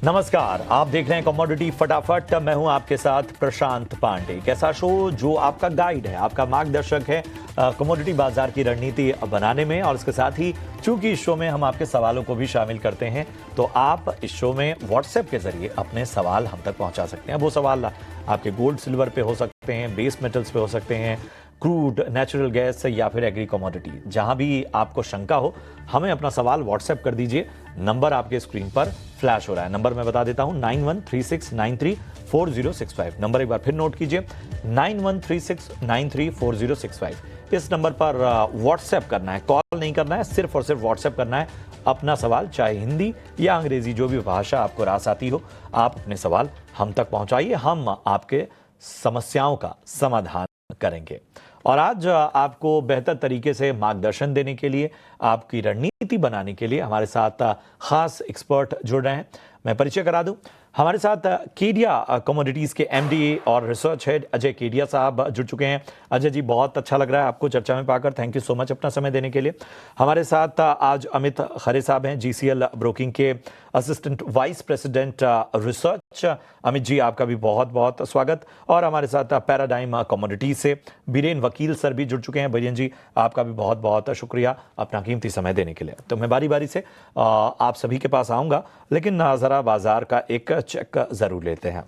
नमस्कार, आप देख रहे हैं कमोडिटी फटाफट। मैं हूं आपके साथ प्रशांत पांडे। एक ऐसा शो जो आपका गाइड है, आपका मार्गदर्शक है कमोडिटी बाजार की रणनीति बनाने में। और इसके साथ ही चूंकि इस शो में हम आपके सवालों को भी शामिल करते हैं, तो आप इस शो में व्हाट्सएप के जरिए अपने सवाल हम तक पहुंचा सकते हैं। वो सवाल आपके गोल्ड सिल्वर पे हो सकते हैं, बेस मेटल्स पे हो सकते हैं, क्रूड, नेचुरल गैस या फिर एग्री कमोडिटी। जहां भी आपको शंका हो, हमें अपना सवाल व्हाट्सएप कर दीजिए। नंबर आपके स्क्रीन पर फ्लैश हो रहा है। नंबर मैं बता देता हूं 9136934065। नंबर एक बार फिर नोट कीजिए 9136934065। इस नंबर पर व्हाट्सएप करना है, कॉल नहीं करना है, सिर्फ और सिर्फ व्हाट्सएप करना है अपना सवाल। चाहे हिंदी या अंग्रेजी, जो भी भाषा आपको रास आती हो, आप अपने सवाल हम तक पहुंचाइए। हम आपके समस्याओं का समाधान करेंगे। और आज आपको बेहतर तरीके से मार्गदर्शन देने के लिए, आपकी रणनीति बनाने के लिए हमारे साथ खास एक्सपर्ट जुड़ रहे हैं। मैं परिचय करा दूं, हमारे साथ केडिया कमोडिटीज के एमडी और रिसर्च हेड अजय केडिया साहब जुड़ चुके हैं। अजय जी, बहुत अच्छा लग रहा है आपको चर्चा में पाकर। थैंक यू सो मच अपना समय देने के लिए। हमारे साथ आज अमित खरे साहब हैं, जीसीएल ब्रोकिंग के assistant vice president research. Amit ji, आपका भी बहुत बहुत स्वागत। और हमारे साथ पैराडाइम कमोडिटीज से बीरेन वकील सर भी जुड़ चुके हैं। बीरेन जी, आपका भी बहुत बहुत शुक्रिया अपना कीमती समय देने के लिए। तो मैं बारी बारी से आप सभी के पास आऊंगा, लेकिन जरा बाजार का एक चेक जरूर लेते हैं।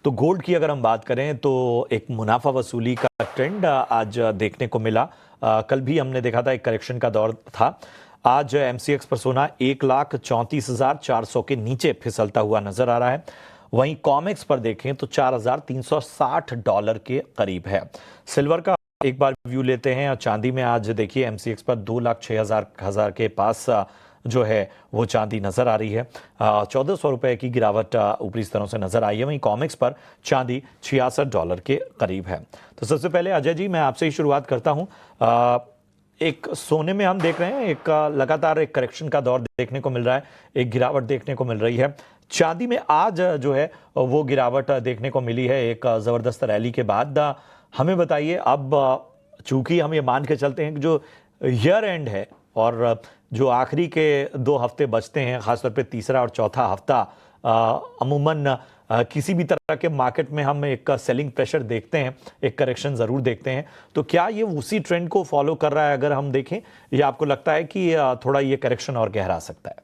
तो गोल्ड की अगर हम बात करें तो एक मुनाफा वसूली का ट्रेंड आज देखने को मिला। कल भी हमने देखा था एक करेक्शन का दौर था। आज एमसीएक्स पर सोना 1,34,400 के नीचे फिसलता हुआ नजर आ रहा है। वहीं कॉमेक्स पर देखें तो $4,360 के करीब है। सिल्वर का एक बार व्यू लेते हैं। और चांदी में आज देखिए एमसीएक्स पर 2,06,000 के पास जो है वो चांदी नजर आ रही है। 1,400 रुपए की गिरावट ऊपरी स्तरों से नजर आई है। वहीं कॉमेक्स पर चांदी $66 के करीब है। तो सबसे पहले अजय जी, मैं आपसे ही शुरुआत करता हूं। एक सोने में हम देख रहे हैं एक लगातार एक करेक्शन का दौर देखने को मिल रहा है, एक गिरावट देखने को मिल रही है। चांदी में आज जो है वो गिरावट देखने को मिली है एक जबरदस्त रैली के बाद। हमें बताइए, अब चूंकि हम ये मान के चलते हैं कि जो ईयर एंड है और जो आखिरी के 2 हफ्ते बचते हैं, खासतौर पे तीसरा और चौथा हफ्ता, अमूमन किसी भी तरह के मार्केट में हम एक सेलिंग प्रेशर देखते हैं, एक करेक्शन जरूर देखते हैं। तो क्या ये उसी ट्रेंड को फॉलो कर रहा है अगर हम देखें, या आपको लगता है कि थोड़ा ये करेक्शन और गहरा सकता है?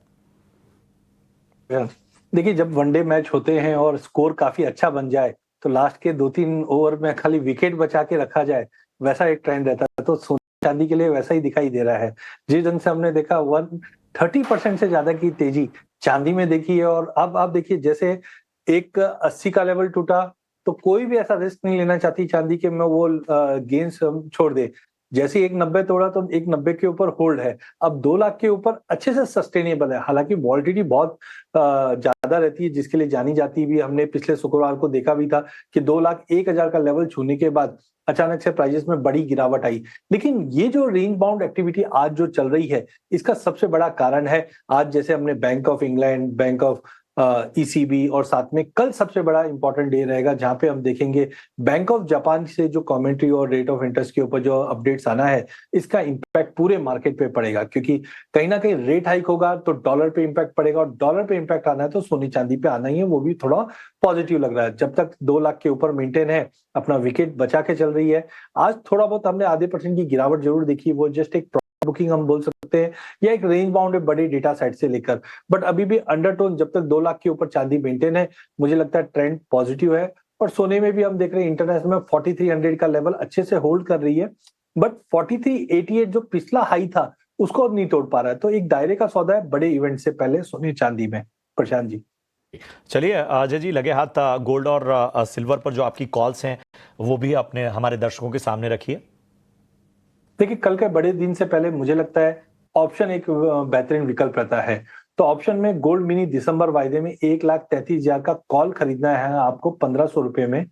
देखिए, जब वनडे मैच होते हैं और स्कोर काफी अच्छा बन जाए, तो लास्ट के 2-3 ओवर में खाली विकेट बचा के रखा जाए, वैसा एक ट्रेंड रहता है। तो सोना चांदी के लिए वैसा ही दिखाई दे रहा है। जिस ढंग से हमने देखा 130% से ज्यादा की तेजी चांदी में देखी है। और अब आप देखिए, जैसे एक 80 का लेवल टूटा, तो कोई भी ऐसा रिस्क नहीं लेना चाहती चांदी के में वो गेंस छोड़ दे। जैसे ही 190 तोड़ा तो 190 के ऊपर होल्ड है। अब 2 लाख के ऊपर अच्छे से सस्टेनेबल है। हालांकि वॉलिटिलिटी बहुत ज्यादा रहती है, जिसके लिए जानी जाती भी। हमने पिछले शुक्रवार को देखा भी था कि 2,01,000 का लेवल छूने के बाद अचानक से प्राइजेस में बड़ी गिरावट आई। लेकिन ये जो रेंज बाउंड एक्टिविटी आज जो चल रही है, इसका सबसे बड़ा कारण है आज, जैसे हमने bank of England, bank of ECB, और साथ में कल सबसे बड़ा इंपॉर्टेंट डे रहेगा जहां पे हम देखेंगे बैंक ऑफ जापान से जो कमेंट्री और रेट ऑफ इंटरेस्ट के ऊपर जो अपडेट्स आना है, इसका इंपैक्ट पूरे मार्केट पे पड़ेगा। क्योंकि कहीं ना कहीं रेट हाइक होगा तो डॉलर पे इंपैक्ट पड़ेगा, और डॉलर पे इंपैक्ट आना है तो सोने चांदी पे आना ही है। वो भी थोड़ा पॉजिटिव लग रहा है। जब तक 2 लाख के ऊपर मेंटेन है, अपना विकेट बचा के चल रही है। आज थोड़ा बहुत हमने आधे % की गिरावट जरूर देखी, वो जस्ट एक बुकिंग हम बोल सकते हैं, या एक रेंज बाउंड है बड़ी डेटा सेट से लेकर। बट अभी भी अंडरटोन, जब तक 2 लाख के ऊपर चांदी मेंटेन है, मुझे लगता है ट्रेंड पॉजिटिव है। और सोने में भी हम देख रहे हैं इंटरनेशनल में 4300 का लेवल अच्छे से होल्ड कर रही है। बट 4388 जो पिछला हाई था, उसको अब नहीं तोड़ पा रहा है। तो एक दायरे का सौदा है बड़े इवेंट से पहले सोने चांदी में। प्रशांत जी, चलिए अजय जी, लगे हाथ गोल्ड और सिल्वर पर जो आपकी कॉल्स हैं वो भी अपने हमारे दर्शकों के सामने रखिए। देखिए, कल के बड़े दिन से पहले मुझे लगता है ऑप्शन एक बेहतरीन विकल्प रहता है। तो ऑप्शन में गोल्ड मिनी दिसंबर वायदे में 1,33,000 का कॉल खरीदना है आपको 1,500 रुपए में।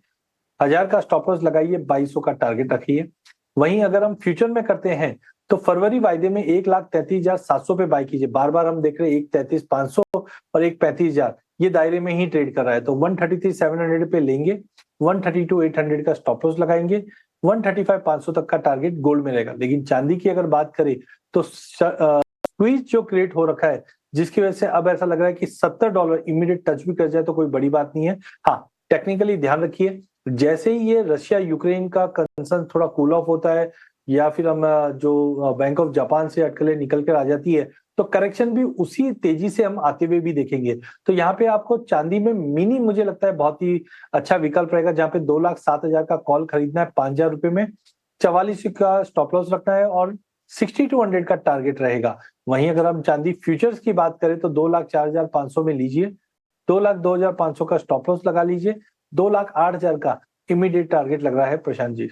1,000 का स्टॉप लॉस लगाइए, 2,200 का टारगेट रखिए। वहीं अगर हम फ्यूचर में करते हैं तो फरवरी वायदे में 1,33,700 पे बाय कीजिए। बार बार हम देख रहे हैं 1,33,500 और 1,35,000 ये दायरे में ही ट्रेड कर रहा है। तो 133,700 पे लेंगे, 132,800 का स्टॉप लॉस लगाएंगे, 135,500 तक का टारगेट गोल्ड में रहेगा। लेकिन चांदी की अगर बात करें तो स्क्वीज जो क्रिएट हो रखा है जिसकी वजह से अब ऐसा लग रहा है कि $70 इमीडिएट टच भी कर जाए तो कोई बड़ी बात नहीं है। हाँ, टेक्निकली ध्यान रखिए, जैसे ही ये रशिया यूक्रेन का कंसर्न थोड़ा कूल ऑफ होता है या फिर हम जो बैंक ऑफ जापान से अटकलें निकल कर आ जाती है, तो करेक्शन भी उसी तेजी से हम आते हुए भी देखेंगे। तो यहाँ पे आपको चांदी में मिनी मुझे लगता है बहुत ही अच्छा विकल्प रहेगा, जहाँ पे 2,07,000 का कॉल खरीदना है 5,000 रुपए में, 44 का स्टॉप लॉस रखना है और 6200 का टारगेट रहेगा। वहीं अगर हम चांदी फ्यूचर्स की बात करें तो 2,04,500 में लीजिए, 2,02,500 का स्टॉप लॉस लगा लीजिए, 2,08,000 का इमीडिएट टारगेट लग रहा है प्रशांत जी।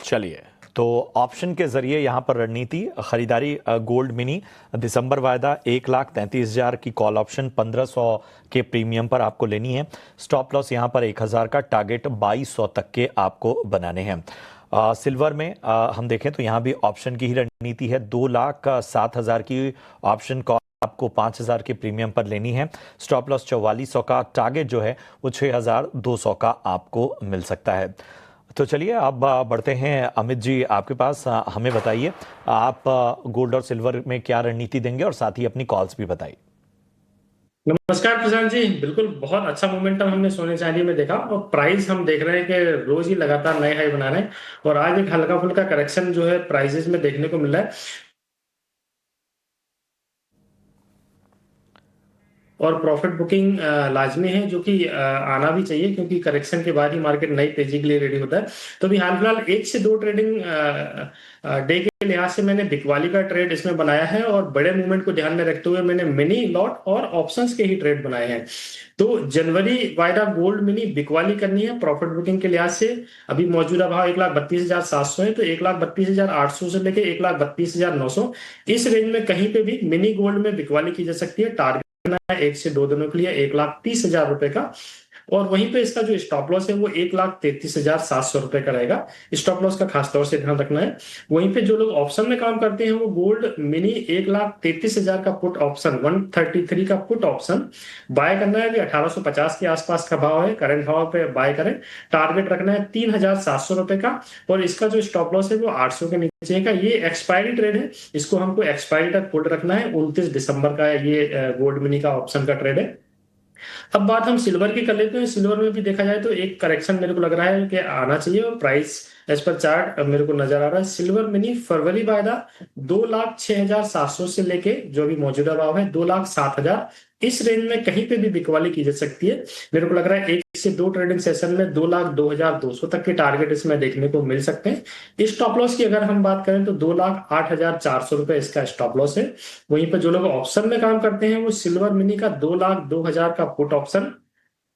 चलिए, तो ऑप्शन के जरिए यहां पर रणनीति खरीदारी गोल्ड मिनी दिसंबर वायदा 1,33,000 की कॉल ऑप्शन 1,500 के प्रीमियम पर आपको लेनी है। स्टॉप लॉस यहां पर 1,000 का, टारगेट 2,200 तक के आपको बनाने हैं। सिल्वर में हम देखें तो यहाँ भी ऑप्शन की ही रणनीति है। 2,07,000 की ऑप्शन कॉल आपको 5,000 के प्रीमियम पर लेनी है। स्टॉप लॉस 4,400 का, टारगेट जो है वो 6,200 का आपको मिल सकता है। तो चलिए अब बढ़ते हैं अमित जी आपके पास। हमें बताइए आप गोल्ड और सिल्वर में क्या रणनीति देंगे और साथ ही अपनी कॉल्स भी बताइए। नमस्कार प्रशांत जी, बिल्कुल बहुत अच्छा मोमेंटम हमने सोने चांदी में देखा और प्राइस हम देख रहे हैं कि रोज ही लगातार नए हाई बना रहे हैं और आज एक हल्का फुल्का करेक्शन जो है प्राइसेस में देखने को मिल रहा है और प्रॉफिट बुकिंग लाजमी है, जो कि आना भी चाहिए क्योंकि करेक्शन के बाद ही मार्केट नई तेजी के लिए रेडी होता है। तो अभी हाल फिलहाल 1 से 2 ट्रेडिंग डे के लिहाज से मैंने बिकवाली का ट्रेड इसमें बनाया है और बड़े मूवमेंट को ध्यान में रखते हुए मैंने मिनी लॉट और ऑप्शंस के ही ट्रेड बनाए हैं। तो जनवरी वायदा गोल्ड मिनी बिकवाली करनी है प्रॉफिट बुकिंग के लिहाज से। अभी मौजूदा भाव 1,32,700 है, तो 1,32,800 से लेके 1,32,900 इस रेंज में कहीं पे भी मिनी गोल्ड में बिकवाली की जा सकती है। टारगेट 1 से 2 दिनों के लिए 1,30,000 रुपए का और वहीं पे इसका जो स्टॉप लॉस है वो 1,33,700 रुपए का रहेगा। स्टॉप लॉस का खास तौर से ध्यान रखना है। वहीं पे जो लोग ऑप्शन में काम करते हैं वो गोल्ड मिनी 1,33,000 का पुट ऑप्शन 133 का पुट ऑप्शन बाय करना है। अभी 1,850 के आसपास का भाव है, करंट भाव पे बाय करें। टारगेट रखना है 3,700 रुपए का और इसका जो स्टॉप लॉस है वो 800 के नीचे का। ये एक्सपायरी ट्रेड है, इसको हमको एक्सपायरी तक होल्ड रखना है। 29 दिसंबर का ये गोल्ड मिनी का ऑप्शन का ट्रेड है। अब बात हम सिल्वर की कर लेते हैं। सिल्वर में भी देखा जाए तो एक करेक्शन मेरे को लग रहा है कि आना चाहिए और प्राइस एज पर चार्ट मेरे को नजर आ रहा है। सिल्वर मिनी फरवरी वायदा 2,06,700 से लेके जो भी मौजूदा भाव है 2,07,000 इस रेंज में कहीं पे भी बिकवाली की जा सकती है। मेरे को लग रहा है 1 से 2 ट्रेडिंग सेशन में 2,02,200 तक के टारगेट इसमें देखने को मिल सकते हैं। स्टॉप लॉस की अगर हम बात करें तो 2,08,400 रुपए इसका स्टॉप लॉस है। वहीं पर जो लोग ऑप्शन में काम करते हैं वो सिल्वर मिनी का 2,02,000 का पुट ऑप्शन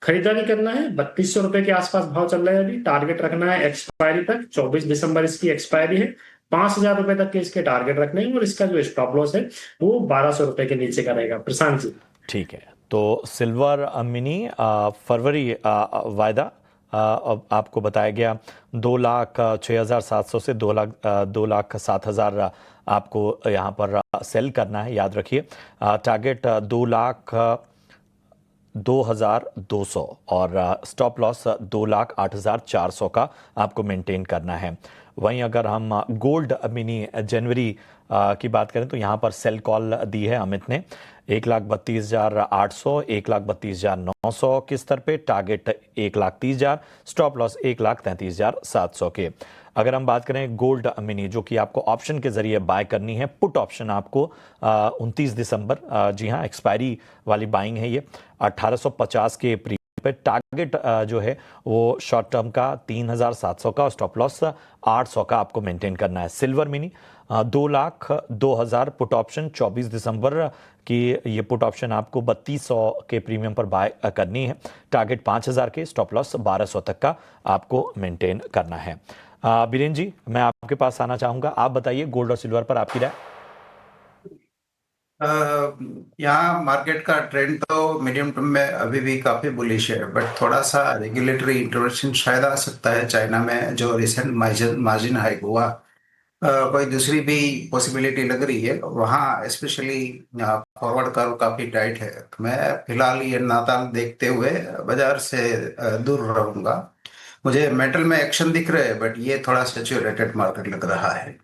खरीदारी करना है। 3,200 रुपए के आसपास भाव चल रहा है। अभी टारगेट रखना है एक्सपायरी तक, 24 दिसंबर इसकी एक्सपायरी है। 5,000 रुपए तक के इसके टारगेट रखने हैं और इसका जो स्टॉप लॉस है वो 1,200 रुपए के नीचे का रहेगा। प्रशांत जी, ठीक है, तो सिल्वर मिनी फरवरी वायदा अब आपको बताया गया 2,06,700 से 2,07,000 आपको यहाँ पर सेल करना है। याद रखिए टारगेट 2,02,200 और स्टॉप लॉस 2,08,400 का आपको मेंटेन करना है। वहीं अगर हम गोल्ड मिनी जनवरी की बात करें तो यहाँ पर सेल कॉल दी है अमित ने 1,32,800, 1,32,900 के स्तर पे, टारगेट 1,30,000, स्टॉप लॉस 1,33,700 के। अगर हम बात करें गोल्ड मिनी जो कि आपको ऑप्शन के जरिए बाय करनी है, पुट ऑप्शन आपको 29 दिसंबर जी हाँ एक्सपायरी वाली बाइंग है ये 1,850 के प्रीमियम पे। टारगेट जो है वो शॉर्ट टर्म का 3,700 का, स्टॉप लॉस 800 का आपको मेंटेन करना है। सिल्वर मिनी 2,02,000 पुट ऑप्शन 24 दिसंबर की ये पुट ऑप्शन आपको 3,200 के प्रीमियम पर बाय करनी है। टारगेट 5,000 के, स्टॉप लॉस 1,200 तक का आपको मेंटेन करना है। बीरेन जी, मैं आपके पास आना चाहूंगा। आप बताइए गोल्ड और सिल्वर पर आपकी राय। यहाँ मार्केट का ट्रेंड तो मीडियम टर्म में अभी भी काफी बुलिश है, बट थोड़ा सा रेगुलेटरी इंटरवेंशन शायद आ सकता है। चाइना में जो रिसेंट मार्जिन हाइक हुआ, कोई दूसरी भी पॉसिबिलिटी लग रही है वहाँ, स्पेशली फॉरवर्ड कर्व काफी टाइट है। तो मैं फिलहाल ये नाताल देखते हुए बाजार से दूर रहूंगा। मुझे मेटल में एक्शन दिख रहे हैं बट ये थोड़ा सैचुरेटेड मार्केट लग रहा है।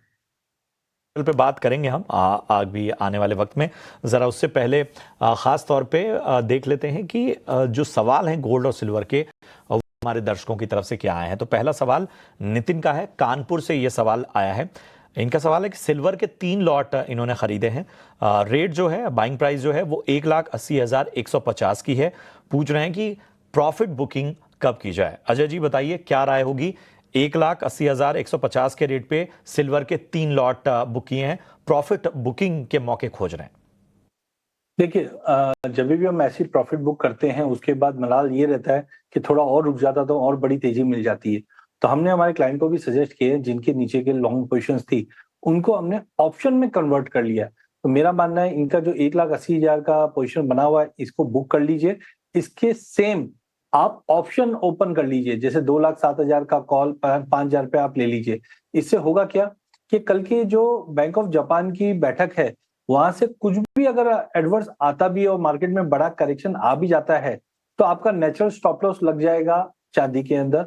पे बात करेंगे हम अभी आने वाले वक्त में। ज़रा उससे पहले ख़ास तौर पे देख लेते हैं कि जो सवाल हैं गोल्ड और सिल्वर के वो हमारे दर्शकों की तरफ से क्या आए हैं। तो पहला सवाल नितिन का है, कानपुर से ये सवाल आया है। इनका सवाल है कि सिल्वर के 3 लॉट इन्होंने खरीदे हैं। रेट जो है, बाइंग प्राइस जो है वो 1,80,150 की है। पूछ रहे हैं कि प्रॉफिट बुकिंग कब की जाए। अजय जी बताइए क्या राय होगी। 1,80,150 के रेट पे सिल्वर के 3 लॉट बुक किए हैं, प्रॉफिट बुकिंग के मौके खोज रहे हैं। देखिए, जब भी हम ऐसी प्रॉफिट बुक करते हैं उसके बाद मलाल ये रहता है कि थोड़ा और रुक जाता तो और बड़ी तेजी मिल जाती है। तो हमने हमारे क्लाइंट को भी सजेस्ट किए, जिनके नीचे के लॉन्ग पोजीशंस थी उनको हमने ऑप्शन में कन्वर्ट कर लिया। तो मेरा मानना है इनका जो 1,80,000 का पोजीशन बना हुआ है इसको बुक कर लीजिए। इसके सेम आप ऑप्शन ओपन कर लीजिए, जैसे 2,07,000 का कॉल 5,000 पे आप ले लीजिए। इससे होगा क्या कि कल की जो बैंक ऑफ जापान की बैठक है वहां से कुछ भी अगर एडवर्स आता भी और मार्केट में बड़ा करेक्शन आ भी जाता है तो आपका नेचुरल स्टॉप लॉस लग जाएगा चांदी के अंदर।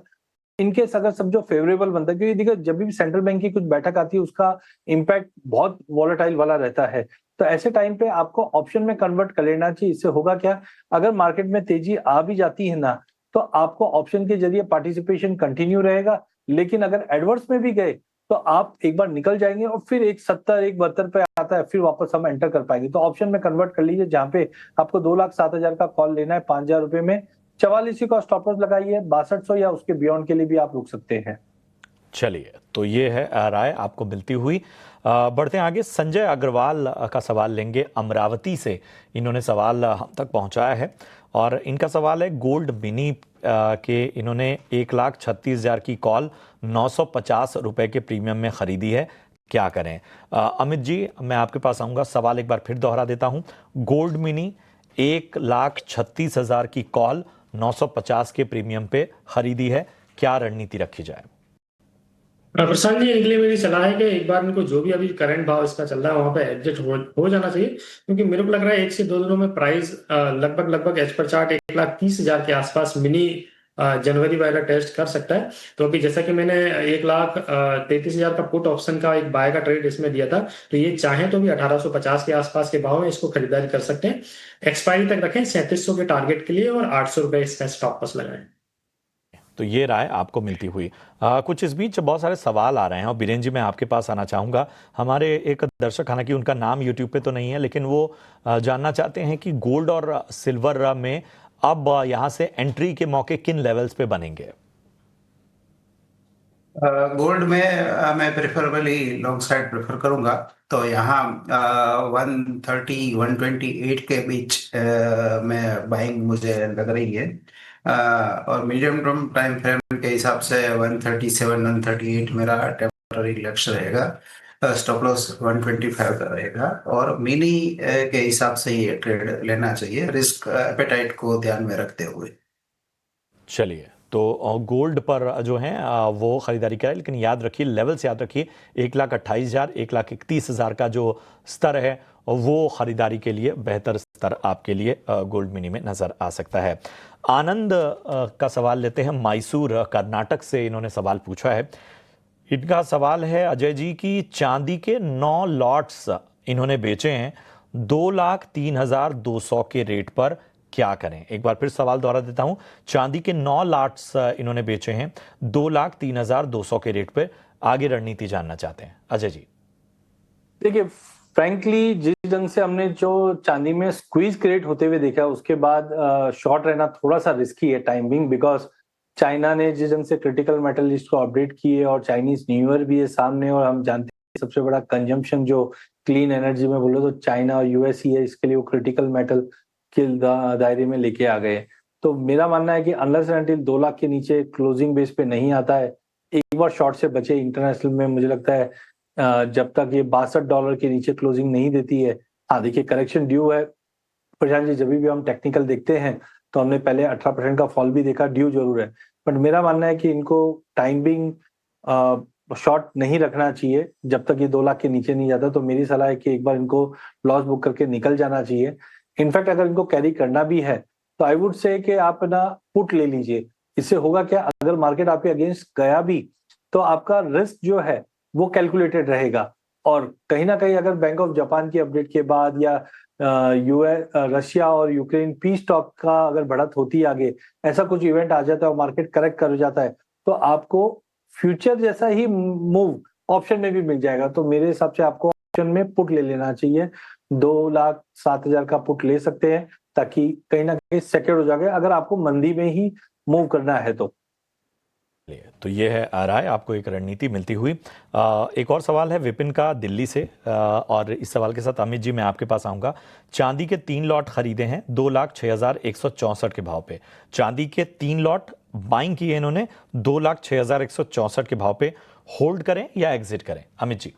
इनकेस अगर सब जो फेवरेबल बनता है, क्योंकि देखिए जब भी सेंट्रल बैंक की कुछ बैठक आती है उसका इम्पैक्ट बहुत वॉलेटाइल वाला रहता है। तो ऐसे टाइम पे आपको ऑप्शन में कन्वर्ट कर लेना चाहिए। इससे होगा क्या, अगर मार्केट में तेजी आ भी जाती है ना तो आपको ऑप्शन के जरिए पार्टिसिपेशन कंटिन्यू रहेगा, लेकिन अगर एडवर्स में भी गए तो आप एक बार निकल जाएंगे और फिर 1,70 1,72 पे आता है फिर वापस हम एंटर कर पाएंगे। तो ऑप्शन में कन्वर्ट कर लीजिए, जहां पे आपको 2,07,000 का कॉल लेना है 5,000 रुपए में, 44 का स्टॉप लॉस लगाइए। 6200 या उसके बियॉन्ड के लिए भी आप रुक सकते हैं। चलिए, तो ये है राय आपको मिलती हुई। बढ़ते हैं आगे। संजय अग्रवाल का सवाल लेंगे, अमरावती से इन्होंने सवाल हम तक पहुंचाया है और इनका सवाल है गोल्ड मिनी के इन्होंने 1,36,000 की कॉल 950 रुपए के प्रीमियम में खरीदी है, क्या करें। अमित जी मैं आपके पास आऊँगा, सवाल एक बार फिर दोहरा देता हूँ। गोल्ड मिनी 1,36,000 की कॉल 950 के प्रीमियम पे खरीदी है, क्या रणनीति रखी जाए। प्रशांत जी, इनके लिए मेरी सलाह है कि एक बार इनको जो भी अभी करंट भाव इसका चल रहा है वहां पे एडजस्ट हो जाना चाहिए, क्योंकि मेरे को लग रहा है 1 से 2 दिनों में प्राइस लगभग एज पर चार्ट 1,30,000 के आसपास मिनी जनवरी वाला टेस्ट कर सकता है। तो अभी जैसा कि मैंने 1,33,000 का पुट ऑप्शन का एक बाय का ट्रेड इसमें दिया था, तो ये चाहे तो भी 1,850 के आसपास के भाव में इसको खरीदारी कर सकते हैं। एक्सपायरी तक रखें 3,700 के टारगेट के लिए और 800 रुपए इसका स्टॉप लॉस लगाएं। तो ये राय आपको मिलती हुई। कुछ इस बीच बहुत सारे सवाल आ रहे हैं और बीरेन जी मैं आपके पास आना चाहूँगा। हमारे एक दर्शक, हालांकि उनका नाम यूट्यूब पे तो नहीं है, लेकिन वो जानना चाहते हैं कि गोल्ड और सिल्वर में अब यहाँ से एंट्री के मौके किन लेवल्स पे बनेंगे। गोल्ड में मैं प्रेफरेबली लॉन्ग साइड प्रेफर करूंगा। तो यहाँ 130 128 के बीच में बाइंग मुझे लग रही है। और मीडियम टर्म टाइम फ्रेम के हिसाब से 137 138 मेरा टेम्पररी लक्ष्य रहेगा। स्टॉप लॉस 125 का रहेगा और मिनी के हिसाब से ये ट्रेड लेना चाहिए, रिस्क एपेटाइट को ध्यान में रखते हुए। चलिए, तो गोल्ड पर जो है वो खरीदारी करें, लेकिन याद रखिए, लेवल्स याद रखिए, 1,28,000 1,31,000 का जो स्तर है वो खरीदारी के लिए बेहतर स्तर आपके लिए गोल्ड मिनी में नजर आ सकता है। आनंद का सवाल लेते हैं, मैसूर कर्नाटक से इन्होंने सवाल पूछा है। इनका सवाल है अजय जी की चांदी के 9 लॉट्स इन्होंने बेचे हैं 2,03,200 के रेट पर, क्या करें। एक बार फिर सवाल दोहरा देता हूं, चांदी के 9 लॉट्स इन्होंने बेचे हैं 2,03,200 के रेट पर, आगे रणनीति जानना चाहते हैं अजय जी। देखिए, फ्रैंकली जिस ढंग से हमने जो चांदी में स्क्वीज क्रिएट होते हुए देखा उसके बाद शॉर्ट रहना थोड़ा सा रिस्की है टाइमिंग, बिकॉज चाइना ने जिस ढंग से क्रिटिकल मेटल लिस्ट को अपडेट किए और चाइनीज न्यू ईयर भी है सामने, और हम जानते हैं सबसे बड़ा कंजम्पशन जो क्लीन एनर्जी में बोलो तो चाइना और यूएस ही है, इसके लिए वो क्रिटिकल मेटल के दायरे में लेके आ गए। तो मेरा मानना है कि अनलेस एंड अनटिल 2 लाख के नीचे क्लोजिंग बेस पे नहीं आता है, एक बार शॉर्ट से बचे। इंटरनेशनल में मुझे लगता है जब तक ये $62 के नीचे क्लोजिंग नहीं देती है। हाँ देखिए, करेक्शन ड्यू है प्रशांत जी, जब भी हम टेक्निकल देखते हैं तो हमने पहले 18% का फॉल भी देखा, ड्यू जरूर है, बट मेरा मानना है कि इनको टाइमिंग शॉर्ट नहीं रखना चाहिए जब तक ये 2 लाख के नीचे नहीं जाता। तो मेरी सलाह है कि एक बार इनको लॉस बुक करके निकल जाना चाहिए। इनफैक्ट अगर इनको कैरी करना भी है तो आई वुड से कि आप ना पुट ले लीजिए। इससे होगा क्या, अगर मार्केट आपके अगेंस्ट गया भी तो आपका रिस्क जो है वो कैलकुलेटेड रहेगा। और कहीं ना कहीं अगर बैंक ऑफ जापान की अपडेट के बाद या यूएस रशिया और यूक्रेन पीस टॉक का अगर बढ़त होती है आगे, ऐसा कुछ इवेंट आ जाता है और मार्केट करेक्ट कर जाता है, तो आपको फ्यूचर जैसा ही मूव ऑप्शन में भी मिल जाएगा। तो मेरे हिसाब से आपको ऑप्शन में पुट ले लेना चाहिए। 2,07,000 का पुट ले सकते हैं ताकि कहीं ना कहीं सेक्योर हो जाएगा अगर आपको मंदी में ही मूव करना है तो ये है राय, आपको एक रणनीति मिलती हुई। एक और सवाल है विपिन का दिल्ली से, और इस सवाल के साथ अमित जी मैं आपके पास आऊंगा। चांदी के 3 लॉट खरीदे हैं 2,06,164 के भाव पे। चांदी के 3 लॉट बाइंग किए इन्होंने 2,06,164 के भाव पे। होल्ड करें या एग्जिट करें, अमित जी?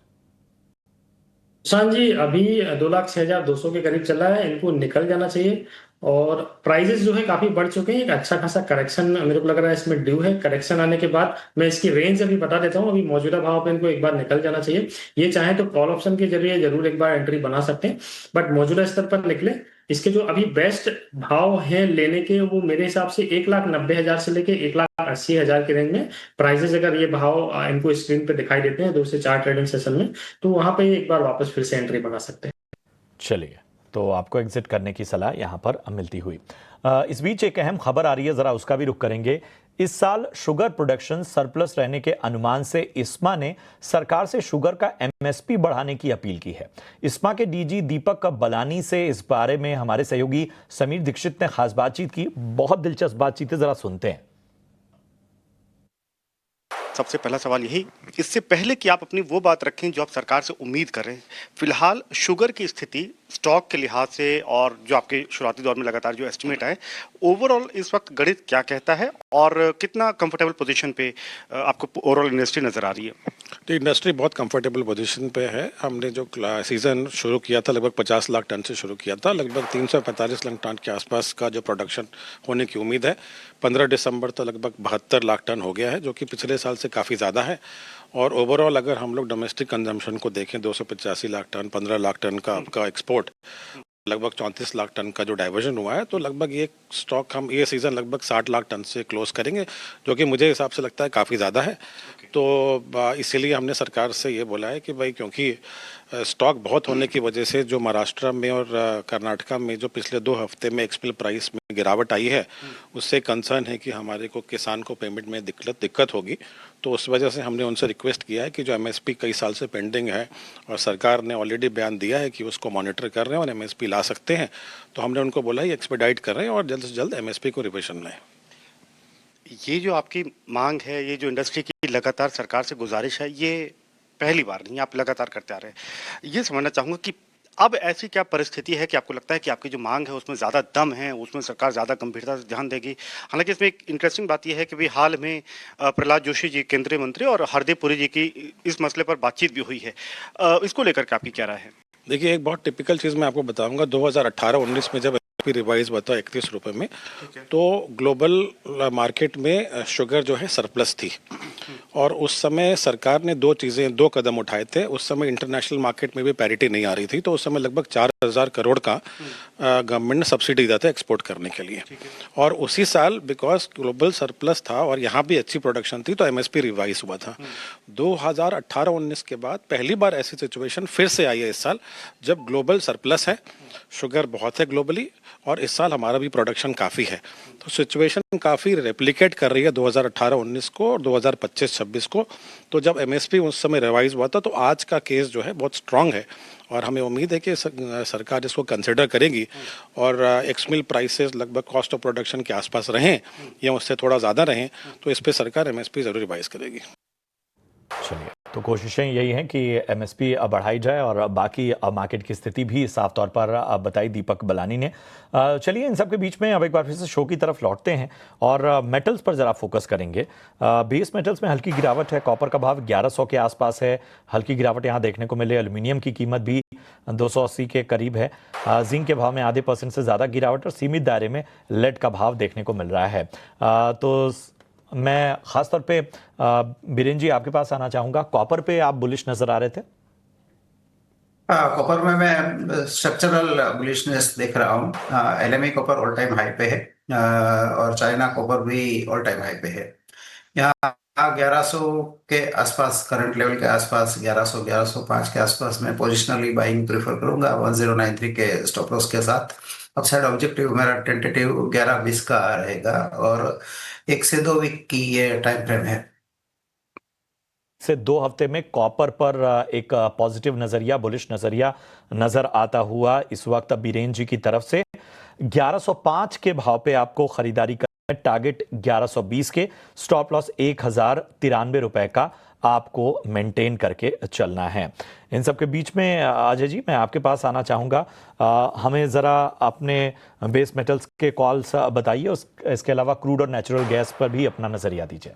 शान जी, अभी 2,06,200 के करीब चल रहा है, इनको निकल जाना चाहिए। और प्राइजेस जो है काफी बढ़ चुके हैं, एक अच्छा खासा करेक्शन मेरे को लग रहा है इसमें ड्यू है। करेक्शन आने के बाद मैं इसकी रेंज अभी बता देता हूँ, अभी मौजूदा भाव पे इनको एक बार निकल जाना चाहिए। ये चाहे तो कॉल ऑप्शन के जरिए जरूर एक बार एंट्री बना सकते हैं, बट मौजूदा स्तर पर निकले। इसके जो अभी बेस्ट भाव है लेने के, वो मेरे हिसाब से 1,90,000 से लेके 1,80,000 के रेंज में प्राइजेस, अगर ये भाव इनको स्क्रीन पे दिखाई देते हैं 2 से 4 ट्रेडिंग सेशन में, तो वहां पे एक बार वापस फिर से एंट्री बना सकते हैं। चलिए, तो आपको एग्जिट करने की सलाह यहां पर मिलती हुई। इस बीच एक अहम खबर आ रही है, जरा उसका भी रुख करेंगे। इस साल शुगर प्रोडक्शन सरप्लस रहने के अनुमान से इस्मा ने सरकार से शुगर का एमएसपी बढ़ाने की अपील की है। इस्मा के डीजी दीपक बलानी से इस बारे में हमारे सहयोगी समीर दीक्षित ने खास बातचीत की। बहुत दिलचस्प बातचीत है, जरा सुनते हैं। सबसे पहला सवाल यही, इससे पहले कि आप अपनी वो बात रखें जो आप सरकार से उम्मीद करें, फिलहाल शुगर की स्थिति स्टॉक के लिहाज से और जो आपके शुरुआती दौर में लगातार जो एस्टिमेट है, ओवरऑल इस वक्त गणित क्या कहता है और कितना कंफर्टेबल पोजीशन पे आपको ओवरऑल इंडस्ट्री नजर आ रही है? तो इंडस्ट्री बहुत कंफर्टेबल पोजीशन पे है। हमने जो सीज़न शुरू किया था लगभग 50 लाख टन से शुरू किया था, लगभग 345 लाख टन के आसपास का जो प्रोडक्शन होने की उम्मीद है। 15 दिसंबर तो लगभग 72 लाख टन हो गया है, जो कि पिछले साल से काफ़ी ज़्यादा है। और ओवरऑल अगर हम लोग डोमेस्टिक कंजम्पशन को देखें, 285 लाख टन, 15 लाख टन का आपका एक्सपोर्ट, लगभग 34 लाख टन का जो डाइवर्जन हुआ है, तो लगभग ये स्टॉक हम ये सीज़न लगभग 60 लाख टन से क्लोज करेंगे, जो कि मुझे हिसाब से लगता है काफ़ी ज़्यादा है। तो इसीलिए हमने सरकार से ये बोला है कि भाई, क्योंकि स्टॉक बहुत होने की वजह से जो महाराष्ट्र में और कर्नाटका में जो पिछले 2 हफ्ते में एक्सपिल प्राइस में गिरावट आई है, उससे कंसर्न है कि हमारे को किसान को पेमेंट में दिक्कत होगी। तो उस वजह से हमने उनसे रिक्वेस्ट किया है कि जो एमएसपी कई साल से पेंडिंग है और सरकार ने ऑलरेडी बयान दिया है कि उसको मॉनिटर कर रहे हैं और एमएसपी ला सकते हैं, तो हमने उनको बोला है एक्सपेडाइट कर रहे हैं और जल्द से जल्द एमएसपी को रिविजन लाएं। ये जो आपकी मांग है, ये जो इंडस्ट्री की लगातार सरकार से गुजारिश है, ये पहली बार नहीं, आप लगातार करते आ रहे हैं। ये समझना चाहूँगा कि अब ऐसी क्या परिस्थिति है कि आपको लगता है कि आपकी जो मांग है उसमें ज़्यादा दम है, उसमें सरकार ज़्यादा गंभीरता से ध्यान देगी? हालांकि इसमें एक इंटरेस्टिंग बात यह है कि भी हाल में प्रहलाद जोशी जी केंद्रीय मंत्री और हरदीप पुरी जी की इस मसले पर बातचीत भी हुई है। इसको लेकर के आपकी क्या राय है? देखिए, एक बहुत टिपिकल चीज़ मैं आपको बताऊंगा। 2018-19 में जब रिवाइज हुआ था 31 रुपये में, तो ग्लोबल मार्केट में शुगर जो है सरप्लस थी और उस समय सरकार ने 2 कदम उठाए थे। उस समय इंटरनेशनल मार्केट में भी पैरिटी नहीं आ रही थी, तो उस समय लगभग 4,000 करोड़ का गवर्नमेंट ने सब्सिडी दिया था एक्सपोर्ट करने के लिए। और उसी साल बिकॉज ग्लोबल सरप्लस था और यहाँ भी अच्छी प्रोडक्शन थी, तो एमएसपी रिवाइज हुआ था। 2018-19 के बाद पहली बार ऐसी सिचुएशन फिर से आई है इस साल, जब ग्लोबल सरप्लस है, शुगर बहुत है ग्लोबली, और इस साल हमारा भी प्रोडक्शन काफ़ी है। तो सिचुएशन काफ़ी रेप्लिकेट कर रही है 2018-19 को और 2025-26 को। तो जब एमएसपी उस समय रिवाइज हुआ था, तो आज का केस जो है बहुत स्ट्रांग है और हमें उम्मीद है कि सरकार इसको कंसिडर करेगी और एक्समिल प्राइसेस लगभग कॉस्ट ऑफ प्रोडक्शन के आसपास रहें या उससे थोड़ा ज़्यादा रहें, तो इस पर सरकार एमएसपी ज़रूर रिवाइज करेगी। चलिए, तो कोशिशें यही हैं कि एमएसपी बढ़ाई जाए और बाकी मार्केट की स्थिति भी साफ तौर पर बताई दीपक बलानी ने। चलिए, इन सब के बीच में अब एक बार फिर से शो की तरफ लौटते हैं और मेटल्स पर ज़रा फोकस करेंगे। बेस मेटल्स में हल्की गिरावट है। कॉपर का भाव 1100 के आसपास है, हल्की गिरावट यहाँ देखने को मिले। एल्यूमिनियम की कीमत भी 280 के करीब है। जिंक के भाव में आधे % से ज़्यादा गिरावट और सीमित दायरे में लेड का भाव देखने को मिल रहा है। तो मैं खास तौर पे बीरेन जी आपके पास आना चाहूंगा। कॉपर पे आप बुलिश नजर आ रहे थे? कॉपर में मैं स्ट्रक्चरल बुलिशनेस देख रहा हूँ। LME copper all time high पे है और चाइना कॉपर भी ऑल टाइम हाई पे है। यहाँ 1100 के आसपास, करंट लेवल के आसपास 1100 1105 के आसपास मैं पोजिशनली बाइंग प्रेफर करूंगा 1093 के स्टॉप लॉस के साथ। अपसाइड ऑब्जेक्टिव मेरा टेंटेटिव 11-20 का रहेगा और 1 से 2 वीक की ये टाइम फ्रेम है। से 2 हफ्ते में कॉपर पर एक पॉजिटिव नजरिया, बुलिश नजरिया नजर आता हुआ इस वक्त बीरेन जी की तरफ से 1105 के भाव पे आपको खरीदारी करना है। टारगेट 1120 के, स्टॉप लॉस 1093 रुपए का आपको मेंटेन करके चलना है। इन सब के बीच में अजय जी मैं आपके पास आना चाहूँगा, हमें ज़रा अपने बेस मेटल्स के कॉल्स बताइए, इसके अलावा क्रूड और नेचुरल गैस पर भी अपना नजरिया दीजिए।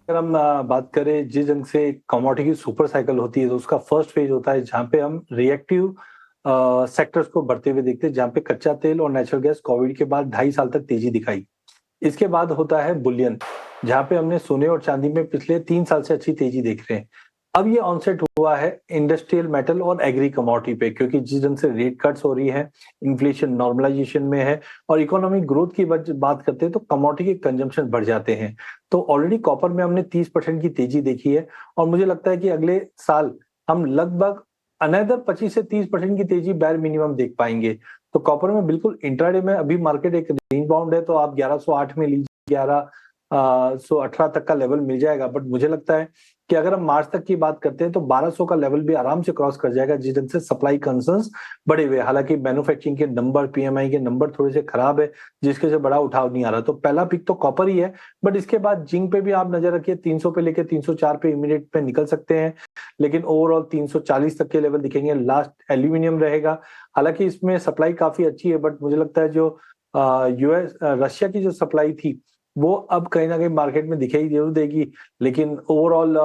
अगर हम बात करें जिस ढंग से कमोडिटी की सुपर साइकिल होती है तो उसका फर्स्ट फेज होता है जहां पे हम रिएक्टिव सेक्टर्स को बढ़ते हुए देखते हैं, जहां पे कच्चा तेल और नेचुरल गैस कोविड के बाद 2.5 साल तक तेजी दिखाई। इसके बाद होता है बुलियन, जहां पे हमने सोने और चांदी में पिछले 3 साल से अच्छी तेजी देख रहे हैं। अब ये ऑनसेट हुआ है इंडस्ट्रियल मेटल और एग्री कमोडिटी पे, क्योंकि जिस ढंग से रेट कट्स हो रही है, इन्फ्लेशन नॉर्मलाइजेशन में है और इकोनॉमिक ग्रोथ की बात करते हैं तो कमोडिटी के कंजम्पशन बढ़ जाते हैं। तो ऑलरेडी कॉपर में हमने 30% की तेजी देखी है और मुझे लगता है कि अगले साल हम लगभग अनदर 25 से 30% की तेजी बैर मिनिमम देख पाएंगे। तो कॉपर में बिल्कुल इंट्राडे में अभी मार्केट एक रेंज बाउंड है, तो आप 1108 में लीजिए, 1118 तक का लेवल मिल जाएगा। बट मुझे लगता है कि अगर हम मार्च तक की बात करते हैं तो 1200 का लेवल भी आराम से क्रॉस कर जाएगा, जिस ढंग से सप्लाई कंसर्न्स बढ़े हुए। हालांकि मैन्युफैक्चरिंग के नंबर, पीएमआई के नंबर थोड़े से खराब है, जिसके से बड़ा उठाव नहीं आ रहा। तो पहला पिक तो कॉपर ही है, बट इसके बाद जिंक पे भी आप नजर रखिए, 300 पे लेके 304 पे इमीडिएट पे निकल सकते हैं, लेकिन ओवरऑल 340 तक के लेवल दिखेंगे। लास्ट एल्यूमिनियम रहेगा, हालांकि इसमें सप्लाई काफी अच्छी है, बट मुझे लगता है जो यूएस रशिया की जो सप्लाई थी वो अब कहीं ना कहीं मार्केट में दिखाई जरूर देगी, लेकिन ओवरऑल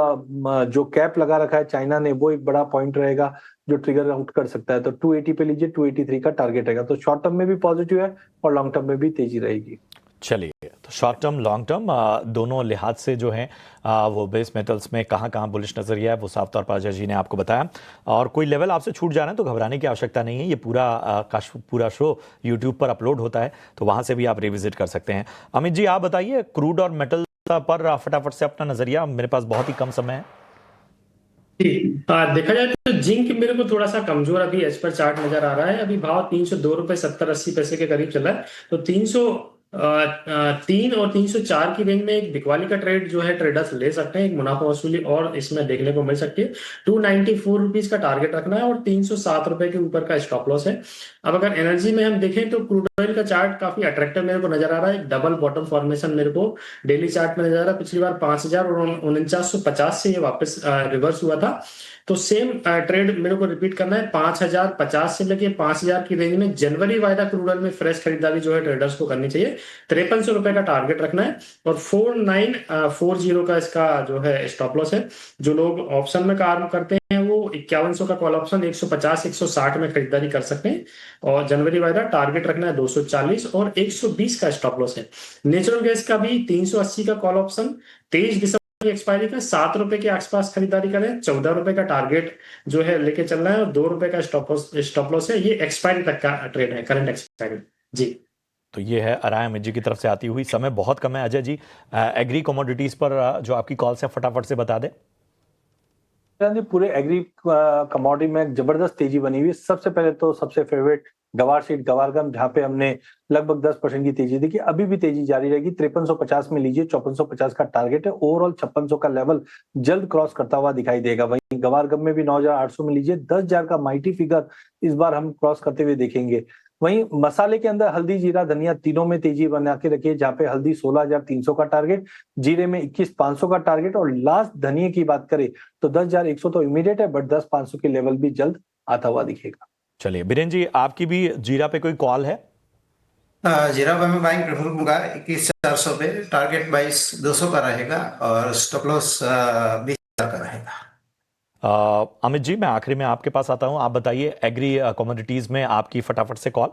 जो कैप लगा रखा है चाइना ने वो एक बड़ा पॉइंट रहेगा जो ट्रिगर आउट कर सकता है। तो 280 पे लीजिए, 283 का टारगेट रहेगा। तो शॉर्ट टर्म में भी पॉजिटिव है और लॉन्ग टर्म में भी तेजी रहेगी। चलिए, तो शॉर्ट टर्म लॉन्ग टर्म दोनों लिहाज से जो है वो बेस मेटल्स में कहाँ कहाँ बुलिश नजरिया है वो साफ तौर पर अजय जी ने आपको बताया। और कोई लेवल आपसे छूट जा रहा है तो घबराने की आवश्यकता नहीं है, ये पूरा शो यूट्यूब पर अपलोड होता है, तो वहाँ से भी आप रिविजिट कर सकते हैं। अमित जी आप बताइए, क्रूड और मेटल पर फटाफट से अपना नजरिया, मेरे पास बहुत ही कम समय है। देखा जाए तो जिंक मेरे को थोड़ा सा कमजोर अभी एज पर चार्ट नजर आ रहा है। अभी भाव 302 रुपए 70-80 पैसे के करीब चल रहा है। तो 303 और 304 की रेंज में एक बिकवाली का ट्रेड जो है ट्रेडर्स ले सकते हैं, एक मुनाफा वसूली और इसमें देखने को मिल सकती है। 294 रुपीज का टारगेट रखना है और 307 रुपए के ऊपर का स्टॉप लॉस है। अब अगर एनर्जी में हम देखें तो क्रूड ऑयल का चार्ट काफी अट्रैक्टिव मेरे को नजर आ रहा है। डबल बॉटम फॉर्मेशन मेरे को डेली चार्ट में नजर आ रहा है। पिछली बार 5049 से ये वापस रिवर्स हुआ था। तो सेम ट्रेड मेरे को रिपीट करना है। 5050 से लेके 5000 की रेंज में जनवरी वायदा क्रूड ऑयल में फ्रेश खरीदारी जो है ट्रेडर्स को करनी चाहिए। 5300 रुपए का टारगेट रखना है और 4940 का इसका जो है स्टॉप लॉस है। जो लोग ऑप्शन में काम करते हैं वो 5100 का कॉल ऑप्शन 150-160 में खरीदारी कर सकते हैं और जनवरी वायदा टारगेट रखना है 240 और 120 का स्टॉप लॉस है। नेचुरल गैस का भी 380 का कॉल ऑप्शन 23 दिसंबर की एक्सपायरी का 7 रुपए के आसपास खरीदारी करें। 14 रुपए का टारगेट जो है लेके चलना है और 2 रुपए का स्टॉप लॉस है। ये एक्सपायरी तक का ट्रेड है, करंट एक्सपायरी जी। तो ये है राय अमित जी की तरफ से आती हुई। समय बहुत कम है अजय जी, एग्री कमोडिटीज पर जो आपकी कॉल्स है फटाफट से बता दें। पूरे एग्री कमोडिटी में जबरदस्त तेजी बनी हुई है। सबसे पहले तो सबसे फेवरेट गवार सीट गवारगम, जहां पे हमने लगभग 10% की तेजी देखी, अभी भी तेजी जारी रहेगी। 5350 में लीजिए, 5450 का टारगेट है। ओवरऑल 5600 का लेवल जल्द क्रॉस करता हुआ दिखाई देगा। वहीं गवारगम में भी 9800 में लीजिए, 10,000 का माइटी फिगर इस बार हम क्रॉस करते हुए देखेंगे। वहीं मसाले के अंदर हल्दी, जीरा, धनिया तीनों में तेजी बना के रखिए, जहां पे हल्दी 16,300 का टारगेट, जीरे में 21,500 का टारगेट और लास्ट धनिया की बात करें तो 10,100 तो इमीडिएट है, बट 10,500 के लेवल भी जल्द आता हुआ दिखेगा। चलिए बीरेन जी, आपकी भी जीरा पे कोई कॉल है? जीरा पे मैं बाइंग प्रेफर करूंगा 21,400 पे, टारगेट 22,200 का रहेगा और स्टॉप लॉस 20,000 का रहेगा। अमित जी मैं आखिरी में आपके पास आता हूं, आप बताइए एग्री कमोडिटीज में आपकी फटाफट से कॉल।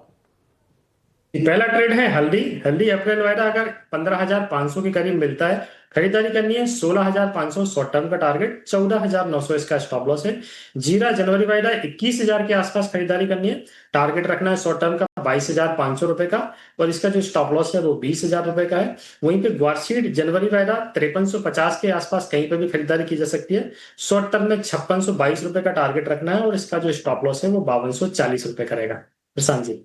पहला ट्रेड है हल्दी अप्रैल वायदा अगर 15,500 के करीब मिलता है खरीदारी करनी है। 16,500 शॉर्ट टर्म का टारगेट, 14,900 इसका स्टॉप लॉस है। जीरा जनवरी वायदा 21,000 के आसपास खरीदारी करनी है, टारगेट रखना है शॉर्ट टर्म का 22,500 रुपए का, और इसका जो स्टॉप लॉस है वो 20,000 रुपए का है। वहीं पे ग्वारसीड जनवरी वायदा 5350 के आसपास कहीं पे भी खरीदारी की जा सकती है। शॉर्ट टर्म में 5622 रुपए का टारगेट रखना है और इसका जो स्टॉप लॉस है वो 5240 रुपए का रहेगा। प्रशांत जी,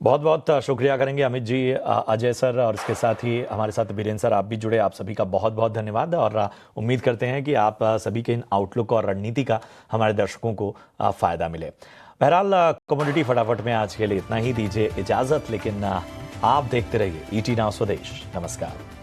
बहुत बहुत शुक्रिया करेंगे अमित जी, अजय सर, और इसके साथ ही हमारे साथ बीरेन सर, आप भी जुड़े, आप सभी का बहुत बहुत धन्यवाद। और उम्मीद करते हैं कि आप सभी के इन आउटलुक और रणनीति का हमारे दर्शकों को फ़ायदा मिले। बहरहाल कमोडिटी फटाफट में आज के लिए इतना ही, दीजिए इजाज़त, लेकिन आप देखते रहिए ET Now स्वदेश। नमस्कार।